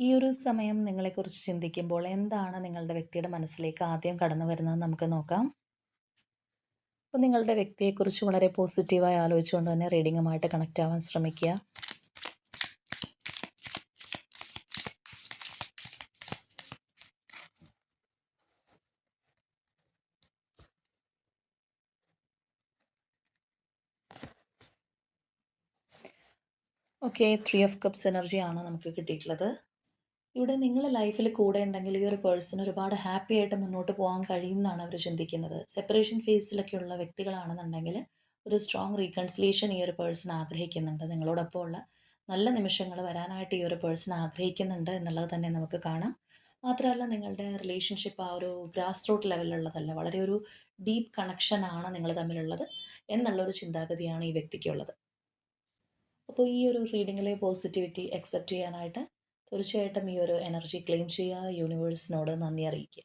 ഈ ഒരു സമയം നിങ്ങളെക്കുറിച്ച് ചിന്തിക്കുമ്പോൾ എന്താണ് നിങ്ങളുടെ വ്യക്തിയുടെ മനസ്സിലേക്ക് ആദ്യം കടന്നു വരുന്നത് നമുക്ക് നോക്കാം. അപ്പോൾ നിങ്ങളുടെ വ്യക്തിയെക്കുറിച്ച് വളരെ പോസിറ്റീവായി ആലോചിച്ചുകൊണ്ട് തന്നെ റീഡിങ്ങുമായിട്ട് കണക്റ്റ് ആവാൻ ശ്രമിക്കുക. ഓക്കെ, 3 ഓഫ് കപ്സ് എനർജിയാണ് നമുക്ക് കിട്ടിയിട്ടുള്ളത്. ഇവിടെ നിങ്ങൾ ലൈഫിൽ കൂടെ ഉണ്ടെങ്കിൽ ഈ ഒരു പേഴ്സൺ ഒരുപാട് ഹാപ്പി ആയിട്ട് മുന്നോട്ട് പോകാൻ കഴിയുമെന്നാണ് അവർ ചിന്തിക്കുന്നത്. സെപ്പറേഷൻ ഫേസിലൊക്കെയുള്ള വ്യക്തികളാണെന്നുണ്ടെങ്കിൽ ഒരു സ്ട്രോങ് റീകൺസിലിയേഷൻ ഈ ഒരു പേഴ്സൺ ആഗ്രഹിക്കുന്നുണ്ട്. നിങ്ങളോടൊപ്പം ഉള്ള നല്ല നിമിഷങ്ങൾ വരാനായിട്ട് ഈ ഒരു പേഴ്സൺ ആഗ്രഹിക്കുന്നുണ്ട് എന്നുള്ളത് തന്നെ നമുക്ക് കാണാം. മാത്രമല്ല നിങ്ങളുടെ റിലേഷൻഷിപ്പ് ആ ഒരു ഗ്രാസ് റൂട്ട് ലെവലിലുള്ളതല്ല, വളരെ ഒരു ഡീപ്പ് കണക്ഷനാണ് നിങ്ങൾ തമ്മിലുള്ളത് എന്നുള്ളൊരു ചിന്താഗതിയാണ് ഈ വ്യക്തിക്കുള്ളത്. അപ്പോൾ ഈ ഒരു റീഡിങ്ങിലെ പോസിറ്റിവിറ്റി അക്സെപ്റ്റ് ചെയ്യാനായിട്ട് തീർച്ചയായിട്ടും ഈ ഒരു എനർജി ക്ലെയിം ചെയ്യുക, യൂണിവേഴ്സിനോട് നന്ദി അറിയിക്കുക.